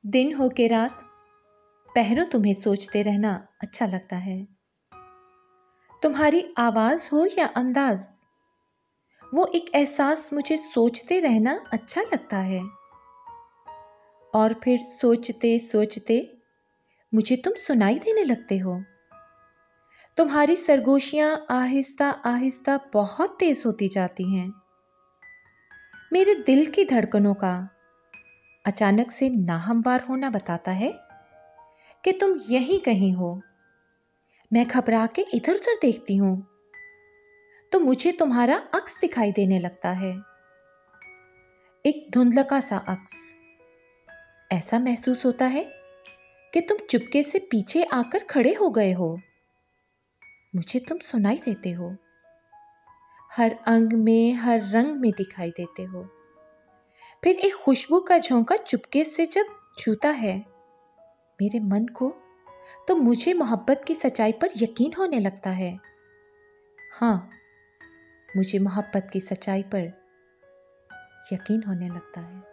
दिन हो के रात पहरों तुम्हें सोचते रहना अच्छा लगता है। तुम्हारी आवाज़ हो या अंदाज, वो एक एहसास मुझे सोचते रहना अच्छा लगता है। और फिर सोचते सोचते मुझे तुम सुनाई देने लगते हो। तुम्हारी सरगोशियां आहिस्ता आहिस्ता बहुत तेज होती जाती हैं। मेरे दिल की धड़कनों का अचानक से नाहमवार होना बताता है कि तुम यहीं कहीं हो। मैं घबरा के इधर उधर देखती हूं तो मुझे तुम्हारा अक्स दिखाई देने लगता है, एक धुंधलका सा अक्स। ऐसा महसूस होता है कि तुम चुपके से पीछे आकर खड़े हो गए हो। मुझे तुम सुनाई देते हो, हर अंग में हर रंग में दिखाई देते हो। फिर एक खुशबू का झोंका चुपके से जब छूता है मेरे मन को, तो मुझे मोहब्बत की सच्चाई पर यकीन होने लगता है। हाँ, मुझे मोहब्बत की सच्चाई पर यकीन होने लगता है।